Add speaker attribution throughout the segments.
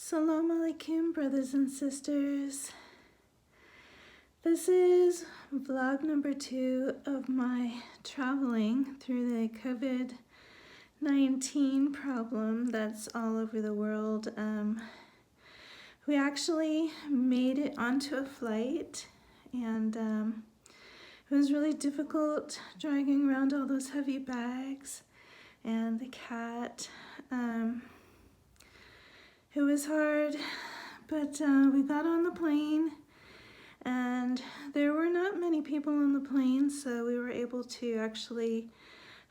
Speaker 1: Salam alaikum, brothers and sisters. This is vlog number 2 of my traveling through the COVID-19 problem that's all over the world. We actually made it onto a flight, and it was really difficult dragging around all those heavy bags and the cat. It was hard, but we got on the plane, and there were not many people on the plane, so we were able to actually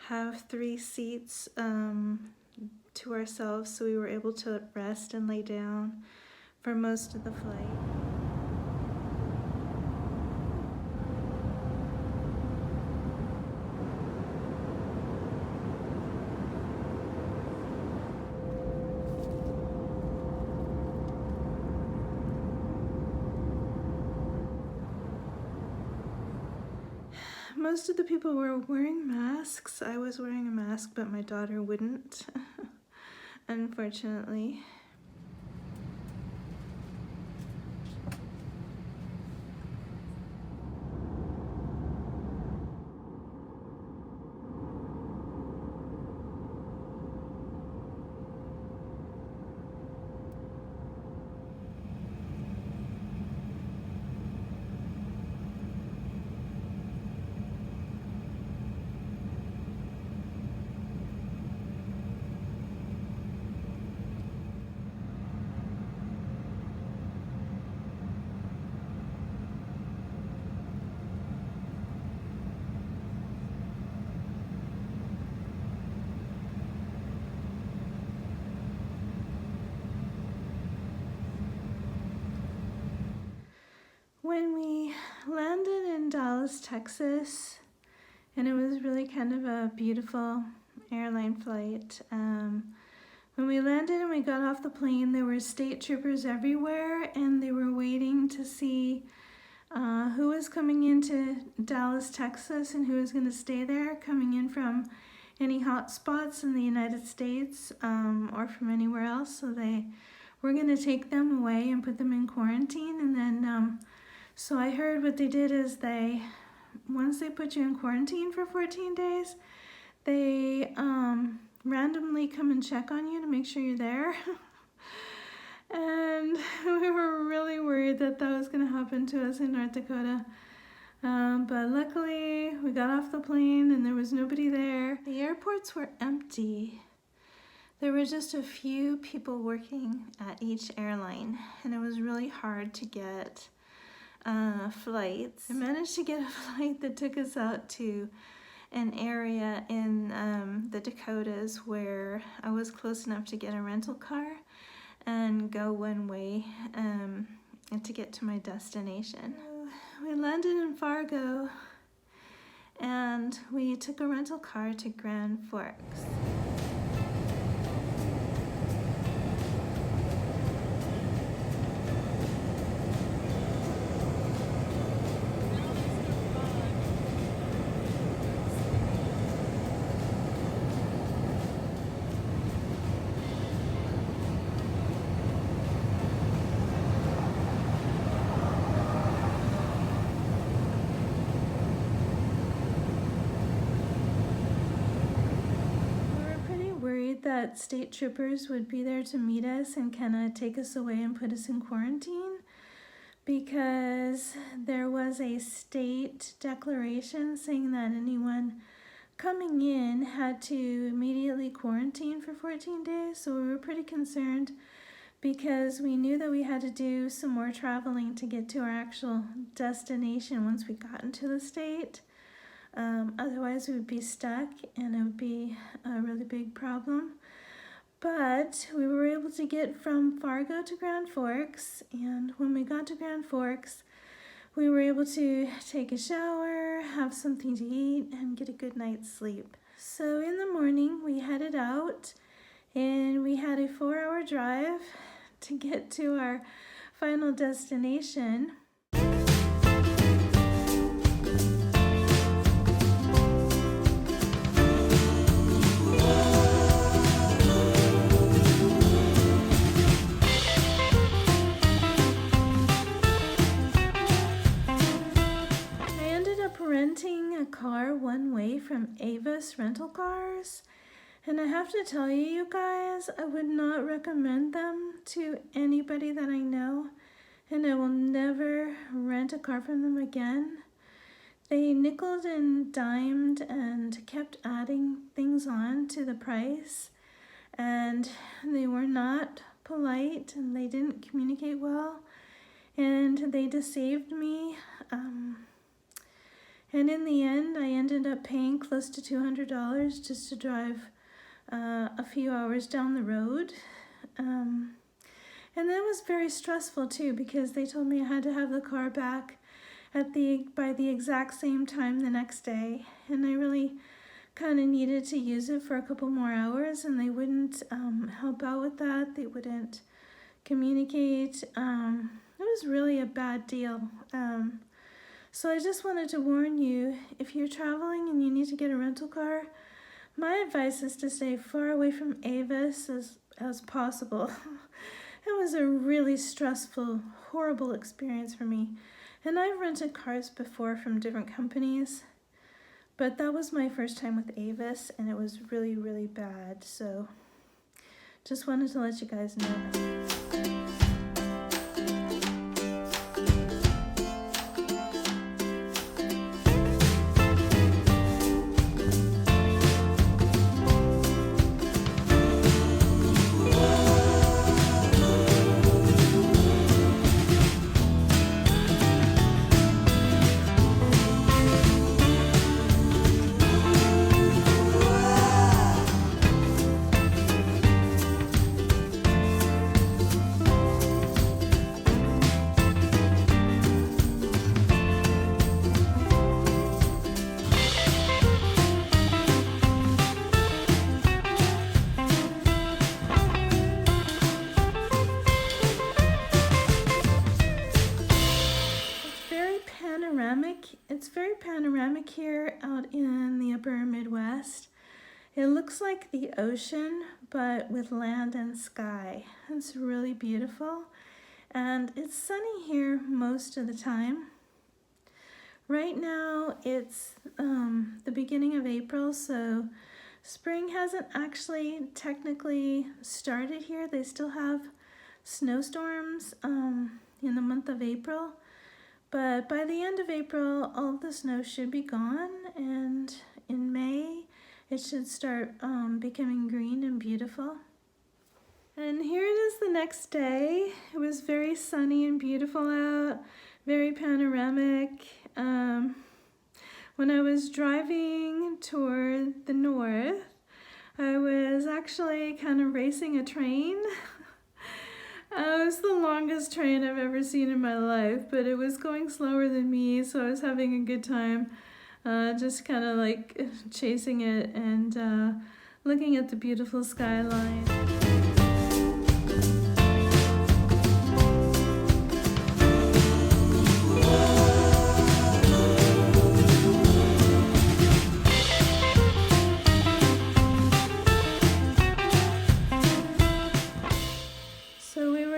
Speaker 1: have 3 seats to ourselves, so we were able to rest and lay down for most of the flight. Most of the people were wearing masks. I was wearing a mask, but my daughter wouldn't, unfortunately. When we landed in Dallas, Texas, and it was really kind of a beautiful airline flight. When we landed and we got off the plane, there were state troopers everywhere, and they were waiting to see who was coming into Dallas, Texas, and who was going to stay there, coming in from any hot spots in the United States or from anywhere else. So they were going to take them away and put them in quarantine, and then so I heard what they did is once they put you in quarantine for 14 days, they randomly come and check on you to make sure you're there. And we were really worried that was going to happen to us in North Dakota. But luckily, we got off the plane and there was nobody there. The airports were empty. There were just a few people working at each airline, and it was really hard to get flights. I managed to get a flight that took us out to an area in the Dakotas where I was close enough to get a rental car and go one way and to get to my destination. We landed in Fargo and we took a rental car to Grand Forks. That state troopers would be there to meet us and kind of take us away and put us in quarantine, because there was a state declaration saying that anyone coming in had to immediately quarantine for 14 days. So we were pretty concerned because we knew that we had to do some more traveling to get to our actual destination once we got into the state. Otherwise we would be stuck and it would be a really big problem. But we were able to get from Fargo to Grand Forks, and when we got to Grand Forks, we were able to take a shower, have something to eat, and get a good night's sleep. So in the morning we headed out, and we had a 4-hour drive to get to our final destination. from Avis Rental Cars. And I have to tell you guys, I would not recommend them to anybody that I know, and I will never rent a car from them again. They nickeled and dimed and kept adding things on to the price, and they were not polite, and they didn't communicate well, and they deceived me. And in the end, I ended up paying close to $200 just to drive a few hours down the road. And that was very stressful too, because they told me I had to have the car back by the exact same time the next day, and I really kind of needed to use it for a couple more hours, and they wouldn't help out with that. They wouldn't communicate. It was really a bad deal. So I just wanted to warn you, if you're traveling and you need to get a rental car, my advice is to stay far away from Avis as possible. It was a really stressful, horrible experience for me. And I've rented cars before from different companies, but that was my first time with Avis, and it was really, really bad. So just wanted to let you guys know that. It's very panoramic here out in the upper Midwest. It looks like the ocean, but with land and sky. It's really beautiful, and it's sunny here most of the time. Right now it's the beginning of April, so spring hasn't actually technically started here. They still have snowstorms in the month of April. But by the end of April, all of the snow should be gone, and in May, it should start becoming green and beautiful. And here it is the next day. It was very sunny and beautiful out, very panoramic. When I was driving toward the north, I was actually kind of racing a train. It was the longest train I've ever seen in my life, but it was going slower than me, so I was having a good time, just kind of like chasing it and looking at the beautiful skyline.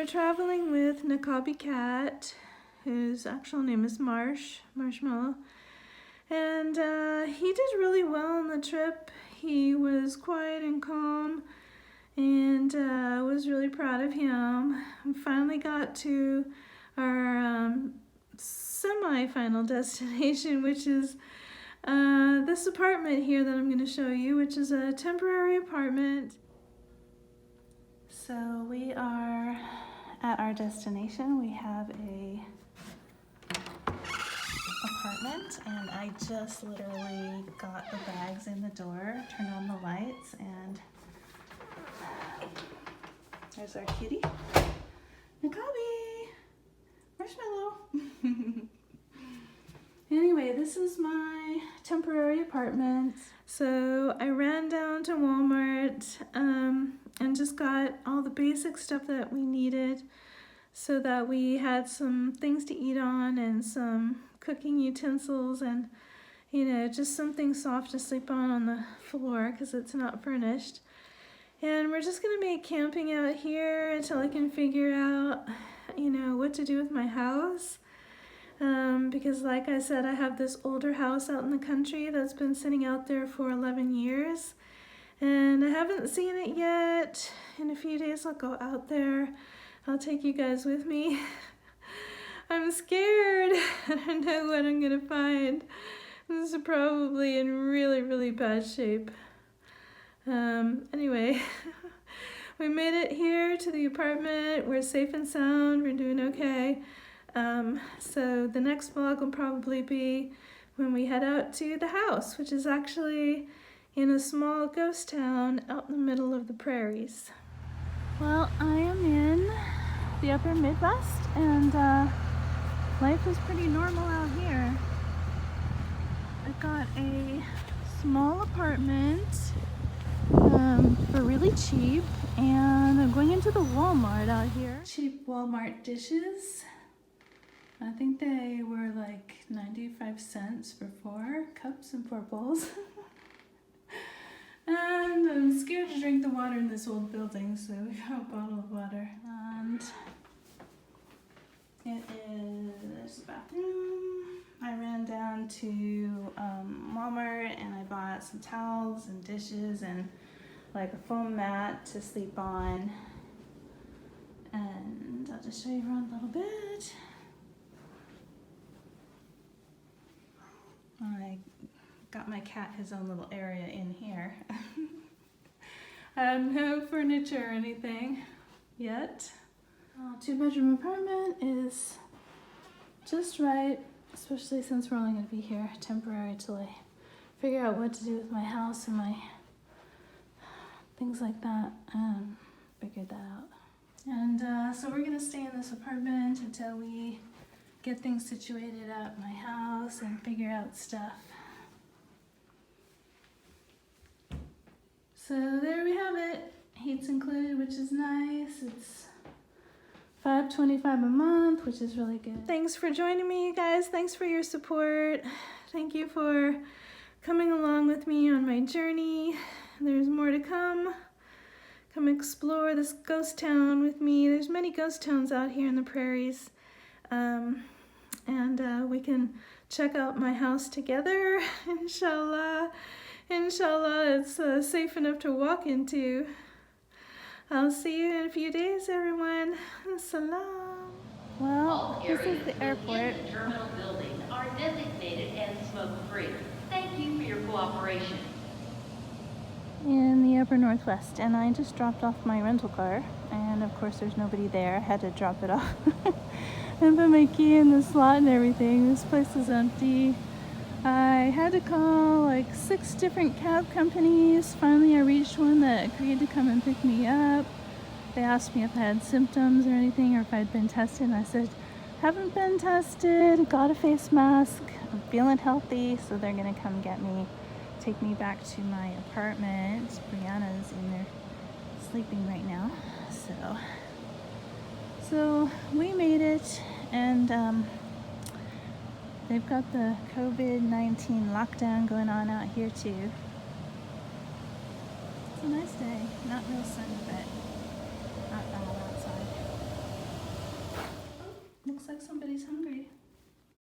Speaker 1: Traveling with Nakabi Cat, whose actual name is Marshmallow, and he did really well on the trip. He was quiet and calm, and I was really proud of him. We finally got to our semi-final destination, which is this apartment here that I'm going to show you, which is a temporary apartment. So we are at our destination. We have a apartment, and I just literally got the bags in the door, turned on the lights, and there's our kitty, Nakabi, Marshmallow. Anyway, this is my temporary apartment. So I ran down to Walmart and just got all the basic stuff that we needed so that we had some things to eat on and some cooking utensils and, you know, just something soft to sleep on the floor because it's not furnished. And we're just going to be camping out here until I can figure out, you know, what to do with my house. because like I said, I have this older house out in the country that's been sitting out there for 11 years, and I haven't seen it yet. In a few days I'll go out there. I'll take you guys with me. I'm scared. I don't know what I'm gonna find. This is probably in really, really bad shape. Anyway, we made it here to the apartment. We're safe and sound. We're doing okay. So the next vlog will probably be when we head out to the house, which is actually in a small ghost town out in the middle of the prairies. Well, I am in the upper Midwest, and life is pretty normal out here. I got a small apartment for really cheap, and I'm going into the Walmart out here. Cheap Walmart dishes. I think they were like 95 cents for 4 cups and 4 bowls. And I'm scared to drink the water in this old building, so we got a bottle of water. And it is the bathroom. I ran down to Walmart and I bought some towels and dishes and like a foam mat to sleep on. And I'll just show you around a little bit. I got my cat his own little area in here. I have no furniture or anything yet. 2-bedroom apartment is just right, especially since we're only going to be here temporary till I figure out what to do with my house and my things like that. Figured that out. And so we're going to stay in this apartment until we get things situated at my house and figure out stuff. So there we have it. Heat's included, which is nice. It's $5.25 a month, which is really good. Thanks for joining me, you guys. Thanks for your support. Thank you for coming along with me on my journey. There's more to come. Come explore this ghost town with me. There's many ghost towns out here in the prairies. And we can check out my house together, inshallah. Inshallah, it's safe enough to walk into. I'll see you in a few days, everyone. Salam. Well, this is the airport.
Speaker 2: In the terminal building are designated and smoke-free. Thank you for your cooperation.
Speaker 1: In the upper Northwest, and I just dropped off my rental car, and of course there's nobody there. I had to drop it off and put my key in the slot and everything. This place is empty. I had to call like 6 different cab companies. Finally I reached one that agreed to come and pick me up. They asked me if I had symptoms or anything, or if I'd been tested, and I said, haven't been tested, got a face mask, I'm feeling healthy. So they're gonna come get me, take me back to my apartment. Brianna's in there sleeping right now. So we made it, and they've got the COVID-19 lockdown going on out here too. It's a nice day. Not real sunny, but not bad outside. Oh, looks like somebody's hungry.